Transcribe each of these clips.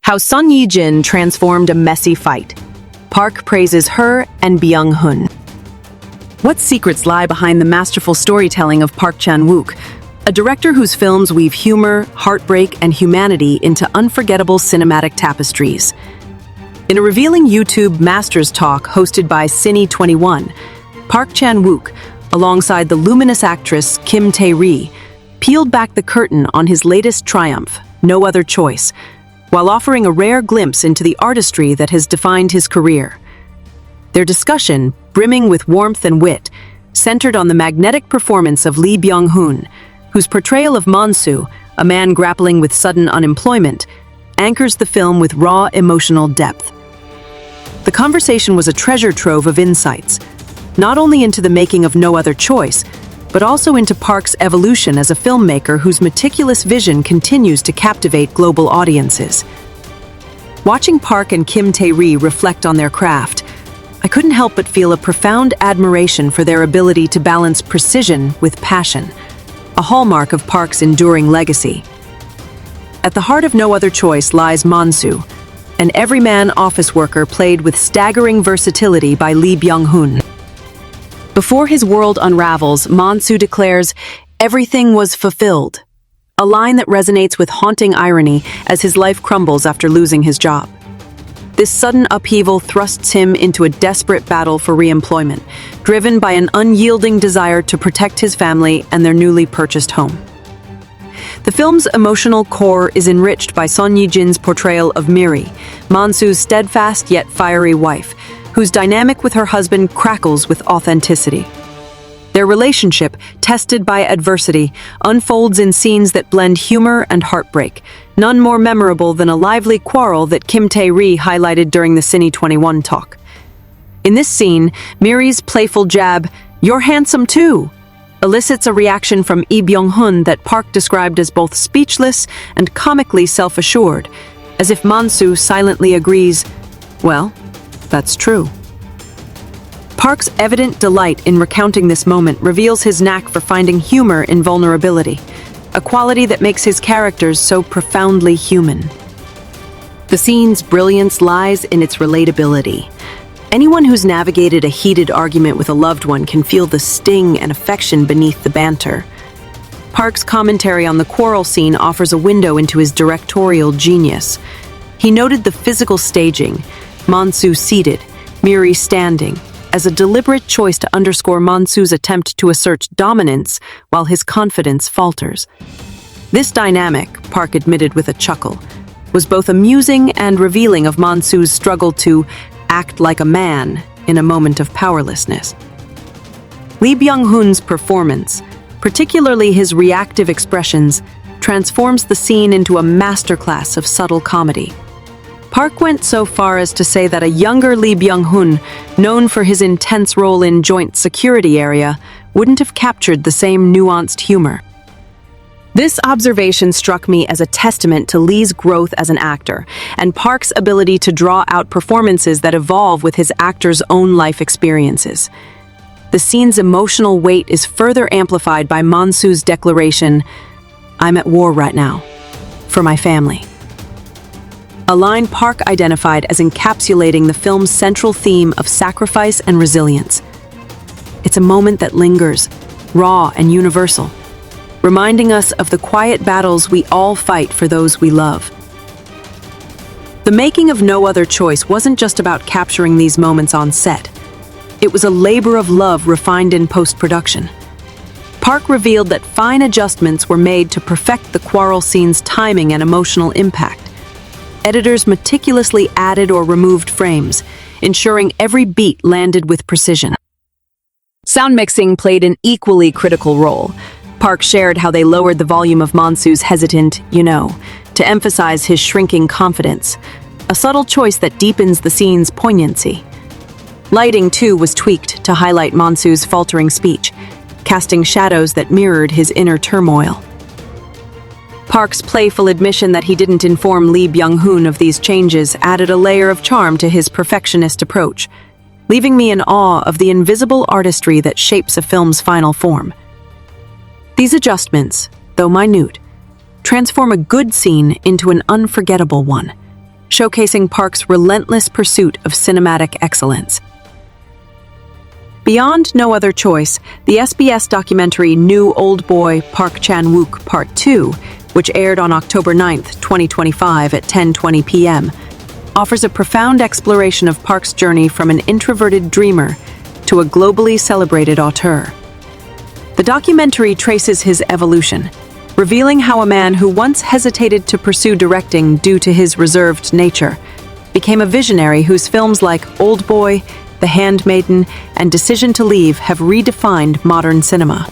How Son Ye-jin transformed a messy fight. Park praises her and Lee Byung-hun. What secrets lie behind the masterful storytelling of Park Chan-wook, a director whose films weave humor, heartbreak, and humanity into unforgettable cinematic tapestries? In a revealing YouTube Masters Talk hosted by Cine21, Park Chan-wook, alongside the luminous actress Kim Tae-ri, peeled back the curtain on his latest triumph, No Other Choice, while offering a rare glimpse into the artistry that has defined his career. Their discussion, brimming with warmth and wit, centered on the magnetic performance of Lee Byung-hun, whose portrayal of Mansu, a man grappling with sudden unemployment, anchors the film with raw emotional depth. The conversation was a treasure trove of insights, not only into the making of No Other Choice, but also into Park's evolution as a filmmaker whose meticulous vision continues to captivate global audiences. Watching Park and Kim Tae-ri reflect on their craft, I couldn't help but feel a profound admiration for their ability to balance precision with passion, a hallmark of Park's enduring legacy. At the heart of No Other Choice lies Mansu, an everyman office worker played with staggering versatility by Lee Byung-hun. Before his world unravels, Mansu declares, "Everything was fulfilled," a line that resonates with haunting irony as his life crumbles after losing his job. This sudden upheaval thrusts him into a desperate battle for reemployment, driven by an unyielding desire to protect his family and their newly purchased home. The film's emotional core is enriched by Son Ye-jin's portrayal of Miri, Mansu's steadfast yet fiery wife, whose dynamic with her husband crackles with authenticity. Their relationship, tested by adversity, unfolds in scenes that blend humor and heartbreak, none more memorable than a lively quarrel that Kim Tae-ri highlighted during the Cine21 talk. In this scene, Miri's playful jab, "You're handsome too," elicits a reaction from Lee Byung-hun that Park described as both speechless and comically self-assured, as if Mansu silently agrees, "Well, that's true." Park's evident delight in recounting this moment reveals his knack for finding humor in vulnerability, a quality that makes his characters so profoundly human. The scene's brilliance lies in its relatability. Anyone who's navigated a heated argument with a loved one can feel the sting and affection beneath the banter. Park's commentary on the quarrel scene offers a window into his directorial genius. He noted the physical staging, Mansu seated, Miri standing, as a deliberate choice to underscore Mansu's attempt to assert dominance while his confidence falters. This dynamic, Park admitted with a chuckle, was both amusing and revealing of Mansu's struggle to act like a man in a moment of powerlessness. Lee Byung-hun's performance, particularly his reactive expressions, transforms the scene into a masterclass of subtle comedy. Park went so far as to say that a younger Lee Byung-hun, known for his intense role in Joint Security Area, wouldn't have captured the same nuanced humor. This observation struck me as a testament to Lee's growth as an actor, and Park's ability to draw out performances that evolve with his actor's own life experiences. The scene's emotional weight is further amplified by Mansu's declaration, "I'm at war right now, for my family." A line Park identified as encapsulating the film's central theme of sacrifice and resilience. It's a moment that lingers, raw and universal, reminding us of the quiet battles we all fight for those we love. The making of No Other Choice wasn't just about capturing these moments on set. It was a labor of love refined in post-production. Park revealed that fine adjustments were made to perfect the quarrel scene's timing and emotional impact. Editors meticulously added or removed frames, ensuring every beat landed with precision. Sound mixing played an equally critical role. Park shared how they lowered the volume of Mansu's hesitant, to emphasize his shrinking confidence, a subtle choice that deepens the scene's poignancy. Lighting, too, was tweaked to highlight Mansu's faltering speech, casting shadows that mirrored his inner turmoil. Park's playful admission that he didn't inform Lee Byung-hun of these changes added a layer of charm to his perfectionist approach, leaving me in awe of the invisible artistry that shapes a film's final form. These adjustments, though minute, transform a good scene into an unforgettable one, showcasing Park's relentless pursuit of cinematic excellence. Beyond No Other Choice, the SBS documentary New Old Boy Park Chan-wook Part 2, which aired on October 9, 2025 at 10:20 p.m., offers a profound exploration of Park's journey from an introverted dreamer to a globally celebrated auteur. The documentary traces his evolution, revealing how a man who once hesitated to pursue directing due to his reserved nature became a visionary whose films like Old Boy, The Handmaiden, and Decision to Leave have redefined modern cinema.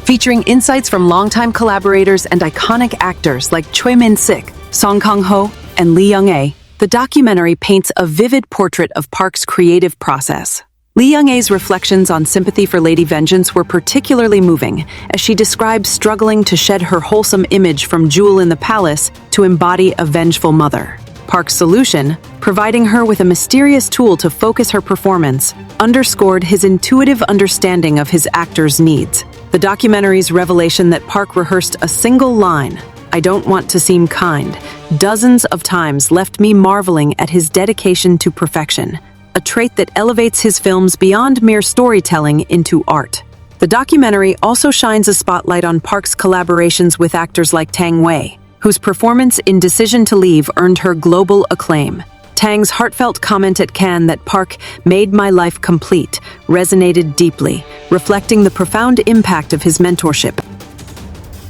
Featuring insights from longtime collaborators and iconic actors like Choi Min-sik, Song Kang-ho, and Lee Young-ae, the documentary paints a vivid portrait of Park's creative process. Lee Young-ae's reflections on sympathy for Lady Vengeance were particularly moving, as she describes struggling to shed her wholesome image from Jewel in the Palace to embody a vengeful mother. Park's solution, providing her with a mysterious tool to focus her performance, underscored his intuitive understanding of his actor's needs. The documentary's revelation that Park rehearsed a single line, "I don't want to seem kind," dozens of times left me marveling at his dedication to perfection, a trait that elevates his films beyond mere storytelling into art. The documentary also shines a spotlight on Park's collaborations with actors like Tang Wei, whose performance in Decision to Leave earned her global acclaim. Tang's heartfelt comment at Cannes that Park made my life complete resonated deeply, reflecting the profound impact of his mentorship.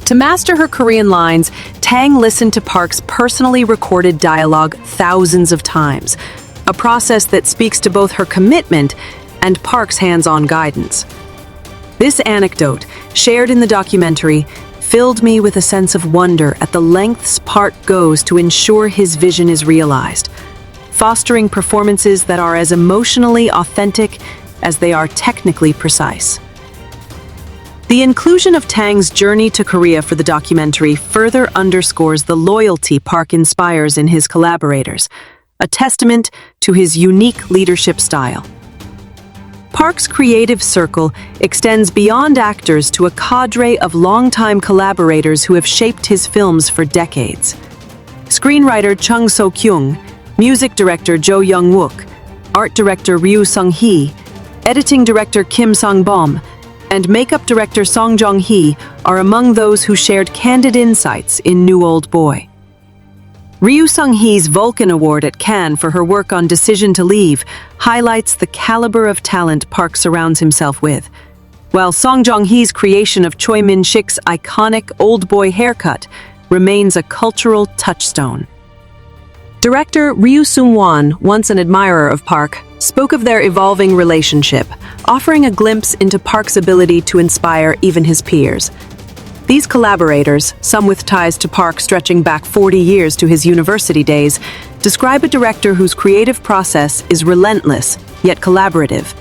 To master her Korean lines, Tang listened to Park's personally recorded dialogue thousands of times, a process that speaks to both her commitment and Park's hands-on guidance. This anecdote, shared in the documentary, filled me with a sense of wonder at the lengths Park goes to ensure his vision is realized, fostering performances that are as emotionally authentic as they are technically precise. The inclusion of Tang's journey to Korea for the documentary further underscores the loyalty Park inspires in his collaborators, a testament to his unique leadership style. Park's creative circle extends beyond actors to a cadre of longtime collaborators who have shaped his films for decades. Screenwriter Chung So-kyung, music director Jo Young-wook, art director Ryu Sung-hee, editing director Kim Sang-bom, and makeup director Song Jong-hee are among those who shared candid insights in New Old Boy. Ryu Sung-hee's Vulcan Award at Cannes for her work on Decision to Leave highlights the caliber of talent Park surrounds himself with, while Song Jong-hee's creation of Choi Min-sik's iconic Old Boy haircut remains a cultural touchstone. Director Ryu Sung-won, once an admirer of Park, spoke of their evolving relationship, offering a glimpse into Park's ability to inspire even his peers. These collaborators, some with ties to Park stretching back 40 years to his university days, describe a director whose creative process is relentless, yet collaborative.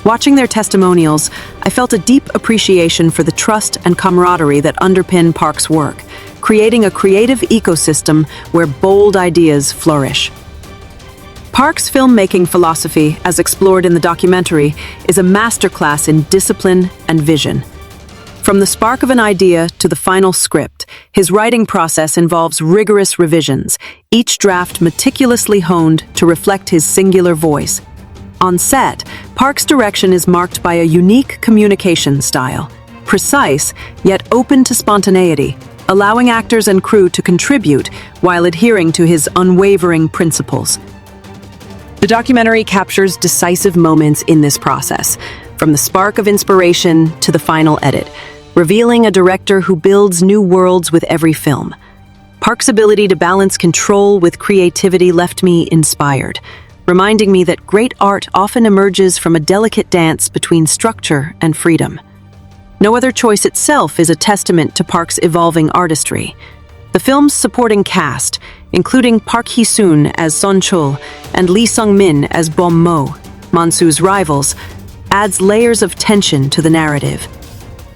Watching their testimonials, I felt a deep appreciation for the trust and camaraderie that underpin Park's work, creating a creative ecosystem where bold ideas flourish. Park's filmmaking philosophy, as explored in the documentary, is a masterclass in discipline and vision. From the spark of an idea to the final script, his writing process involves rigorous revisions, each draft meticulously honed to reflect his singular voice. On set, Park's direction is marked by a unique communication style, precise yet open to spontaneity, allowing actors and crew to contribute while adhering to his unwavering principles. The documentary captures decisive moments in this process, from the spark of inspiration to the final edit, revealing a director who builds new worlds with every film. Park's ability to balance control with creativity left me inspired, reminding me that great art often emerges from a delicate dance between structure and freedom. No Other Choice itself is a testament to Park's evolving artistry. The film's supporting cast, including Park Hee-soon as Son Chul and Lee Sung-min as Bom Mo, Mansu's rivals, adds layers of tension to the narrative.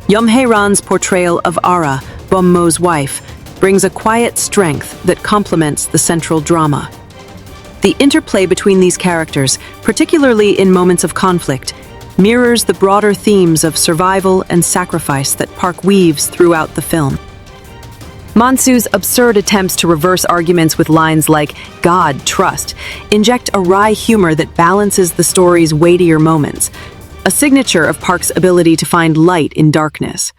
Yum Hae-ran's portrayal of Ara, Bom Mo's wife, brings a quiet strength that complements the central drama. The interplay between these characters, particularly in moments of conflict, mirrors the broader themes of survival and sacrifice that Park weaves throughout the film. Mansu's absurd attempts to reverse arguments with lines like "God, trust" inject a wry humor that balances the story's weightier moments, a signature of Park's ability to find light in darkness.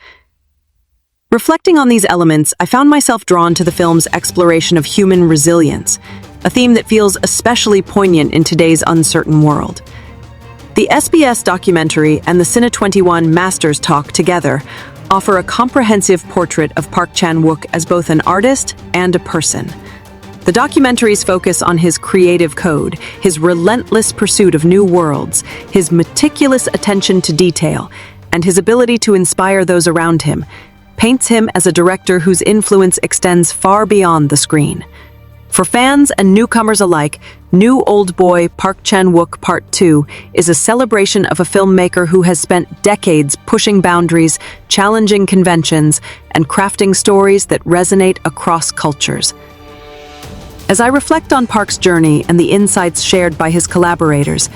Reflecting on these elements, I found myself drawn to the film's exploration of human resilience, a theme that feels especially poignant in today's uncertain world. The SBS documentary and the Cine 21 Masters Talk together offer a comprehensive portrait of Park Chan-wook as both an artist and a person. The documentaries focus on his creative code, his relentless pursuit of new worlds, his meticulous attention to detail, and his ability to inspire those around him, paints him as a director whose influence extends far beyond the screen. For fans and newcomers alike, New Old Boy Park Chan-wook Part 2 is a celebration of a filmmaker who has spent decades pushing boundaries, challenging conventions, and crafting stories that resonate across cultures. As I reflect on Park's journey and the insights shared by his collaborators,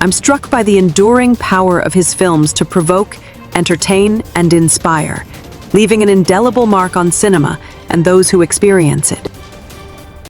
I'm struck by the enduring power of his films to provoke, entertain, and inspire, leaving an indelible mark on cinema and those who experience it.